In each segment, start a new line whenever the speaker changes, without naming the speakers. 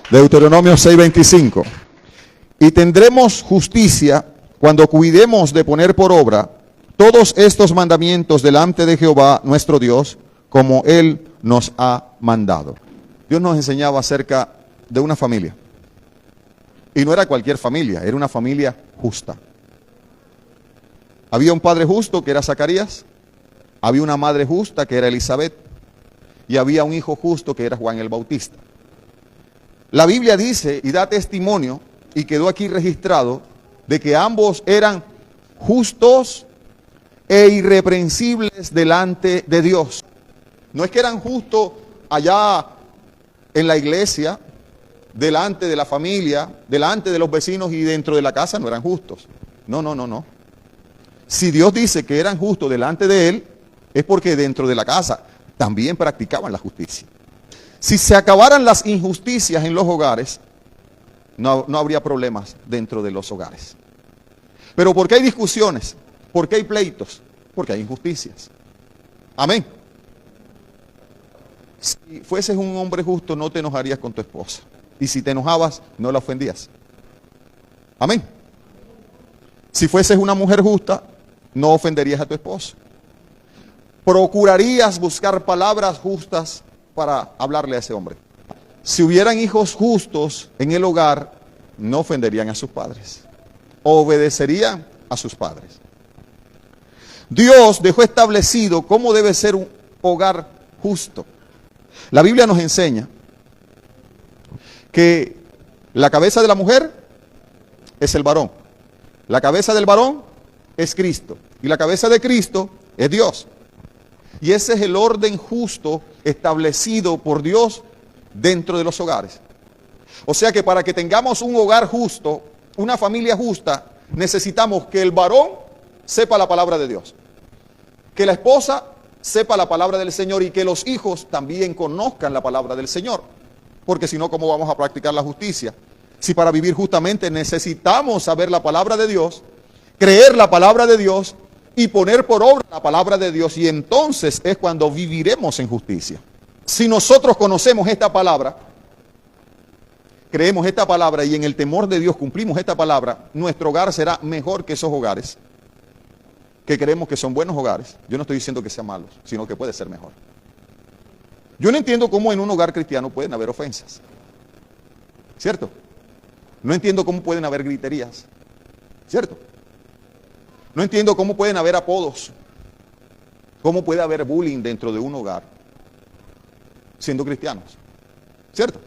Deuteronomio 6:25. Y tendremos justicia cuando cuidemos de poner por obra todos estos mandamientos delante de Jehová nuestro Dios, como Él nos ha mandado. Dios nos enseñaba acerca de una familia. Y no era cualquier familia, era una familia justa. Había un padre justo que era Zacarías, había una madre justa que era Elizabeth, y había un hijo justo que era Juan el Bautista. La Biblia dice y da testimonio, y quedó aquí registrado, de que ambos eran justos e irreprensibles delante de Dios. No es que eran justos allá en la iglesia, delante de la familia, delante de los vecinos y dentro de la casa no eran justos. No. Si Dios dice que eran justos delante de Él, es porque dentro de la casa también practicaban la justicia. Si se acabaran las injusticias en los hogares, no habría problemas dentro de los hogares. Pero ¿por qué hay discusiones? ¿Por qué hay pleitos? Porque hay injusticias. Amén. Si fueses un hombre justo, no te enojarías con tu esposa. Y si te enojabas, no la ofendías. Amén. Si fueses una mujer justa, no ofenderías a tu esposo. Procurarías buscar palabras justas para hablarle a ese hombre. Si hubieran hijos justos en el hogar, no ofenderían a sus padres. Obedecerían a sus padres. Dios dejó establecido cómo debe ser un hogar justo. La Biblia nos enseña que la cabeza de la mujer es el varón. La cabeza del varón es Cristo. Y la cabeza de Cristo es Dios. Y ese es el orden justo establecido por Dios dentro de los hogares. O sea que para que tengamos un hogar justo, una familia justa, necesitamos que el varón sepa la palabra de Dios, que la esposa sepa la palabra del Señor y que los hijos también conozcan la palabra del Señor. Porque si no, ¿cómo vamos a practicar la justicia? Si para vivir justamente necesitamos saber la palabra de Dios, creer la palabra de Dios y poner por obra la palabra de Dios, y entonces es cuando viviremos en justicia. Si nosotros conocemos esta palabra, creemos esta palabra y en el temor de Dios cumplimos esta palabra, nuestro hogar será mejor que esos hogares que creemos que son buenos hogares. Yo no estoy diciendo que sean malos, sino que puede ser mejor. Yo no entiendo cómo en un hogar cristiano pueden haber ofensas, ¿cierto? No entiendo cómo pueden haber griterías, ¿cierto? No entiendo cómo pueden haber apodos, cómo puede haber bullying dentro de un hogar, siendo cristianos, ¿cierto?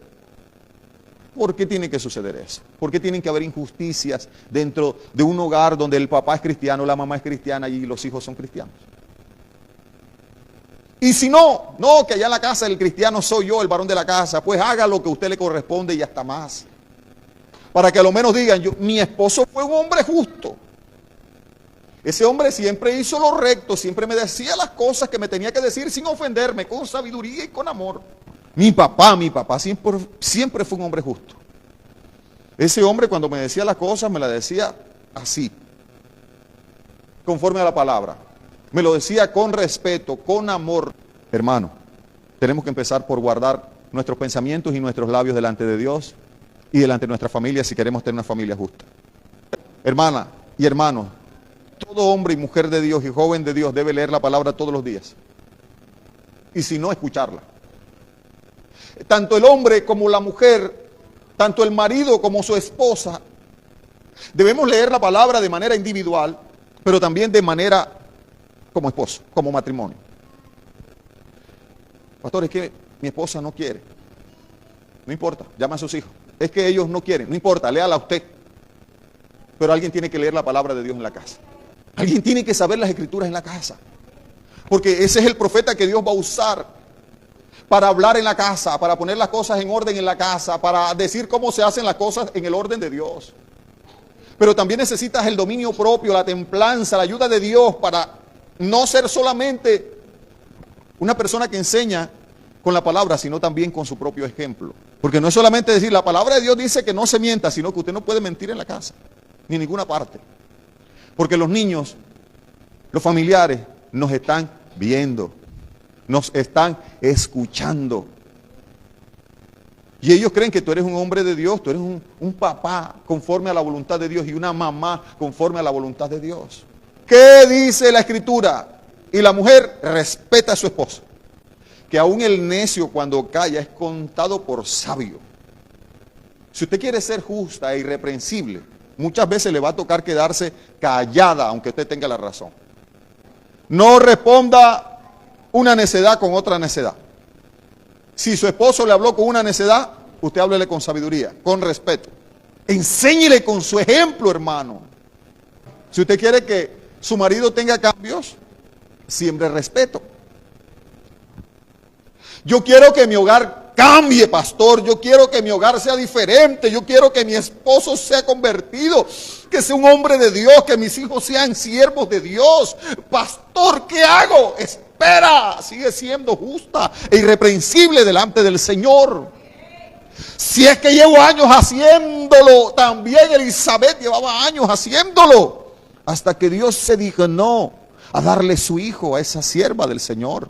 ¿Por qué tiene que suceder eso? ¿Por qué tienen que haber injusticias dentro de un hogar donde el papá es cristiano, la mamá es cristiana y los hijos son cristianos? Y si no, que allá en la casa el cristiano soy yo, el varón de la casa, pues haga lo que a usted le corresponde y hasta más. Para que a lo menos digan, mi esposo fue un hombre justo. Ese hombre siempre hizo lo recto, siempre me decía las cosas que me tenía que decir sin ofenderme, con sabiduría y con amor. Mi papá siempre fue un hombre justo. Ese hombre cuando me decía las cosas me las decía así, conforme a la palabra. Me lo decía con respeto, con amor. Hermano, tenemos que empezar por guardar nuestros pensamientos y nuestros labios delante de Dios y delante de nuestra familia si queremos tener una familia justa. Hermana y hermano, todo hombre y mujer de Dios y joven de Dios debe leer la palabra todos los días. Y si no, escucharla. Tanto el hombre como la mujer, tanto el marido como su esposa, debemos leer la palabra de manera individual, pero también de manera como esposo, como matrimonio. Pastor, es que mi esposa no quiere. No importa, llama a sus hijos. Es que ellos no quieren, no importa, léala usted. Pero alguien tiene que leer la palabra de Dios en la casa. Alguien tiene que saber las escrituras en la casa. Porque ese es el profeta que Dios va a usar para hablar en la casa, para poner las cosas en orden en la casa, para decir cómo se hacen las cosas en el orden de Dios. Pero también necesitas el dominio propio, la templanza, la ayuda de Dios para no ser solamente una persona que enseña con la palabra, sino también con su propio ejemplo. Porque no es solamente decir, la palabra de Dios dice que no se mienta, sino que usted no puede mentir en la casa, ni en ninguna parte. Porque los niños, los familiares, nos están viendo, nos están escuchando. Y ellos creen que tú eres un hombre de Dios, tú eres un papá conforme a la voluntad de Dios y una mamá conforme a la voluntad de Dios. ¿Qué dice la Escritura? Y la mujer respeta a su esposo. Que aún el necio cuando calla es contado por sabio. Si usted quiere ser justa e irreprensible, muchas veces le va a tocar quedarse callada aunque usted tenga la razón. No responda una necedad con otra necedad. Si su esposo le habló con una necedad, usted háblele con sabiduría, con respeto. Enséñele con su ejemplo, hermano. Si usted quiere que su marido tenga cambios, siembre respeto. Yo quiero que mi hogar cambie, pastor. Yo quiero que mi hogar sea diferente. Yo quiero que mi esposo sea convertido, que sea un hombre de Dios, que mis hijos sean siervos de Dios. Pastor, ¿qué hago? Espera, sigue siendo justa e irreprensible delante del Señor. Si es que llevo años haciéndolo, también Elizabeth llevaba años haciéndolo, hasta que Dios se dignó a darle su hijo a esa sierva del Señor.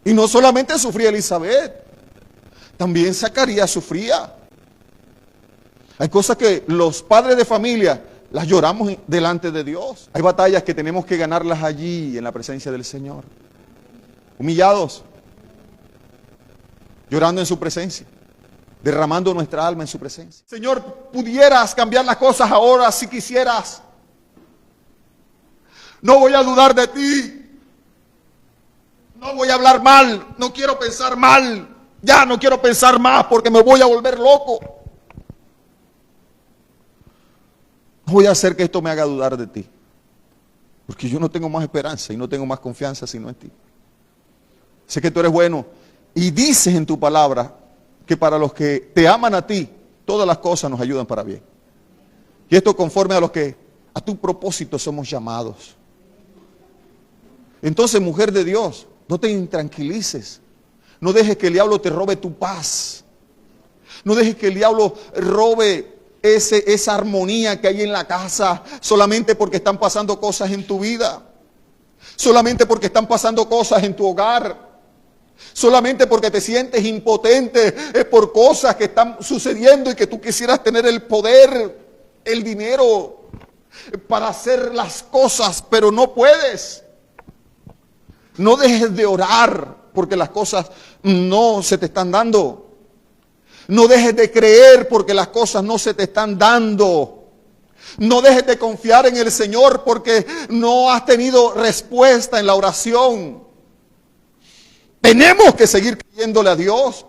Y no solamente sufría Elizabeth, también Zacarías sufría. Hay cosas que los padres de familia las lloramos delante de Dios. Hay batallas que tenemos que ganarlas allí en la presencia del Señor. Humillados, llorando en su presencia, derramando nuestra alma en su presencia. Señor, pudieras cambiar las cosas ahora si quisieras. No voy a dudar de ti. No voy a hablar mal, no quiero pensar mal. Ya no quiero pensar más porque me voy a volver loco. No voy a hacer que esto me haga dudar de ti. Porque yo no tengo más esperanza y no tengo más confianza sino en ti. Sé que tú eres bueno y dices en tu palabra que para los que te aman a ti, todas las cosas nos ayudan para bien. Y esto conforme a los que a tu propósito somos llamados. Entonces, mujer de Dios, no te intranquilices. No dejes que el diablo te robe tu paz. No dejes que el diablo robe esa armonía que hay en la casa solamente porque están pasando cosas en tu vida. Solamente porque están pasando cosas en tu hogar. Solamente porque te sientes impotente por cosas que están sucediendo y que tú quisieras tener el poder, el dinero para hacer las cosas, pero no puedes. No dejes de orar porque las cosas no se te están dando. No dejes de creer porque las cosas no se te están dando. No dejes de confiar en el Señor porque no has tenido respuesta en la oración. Tenemos que seguir creyéndole a Dios.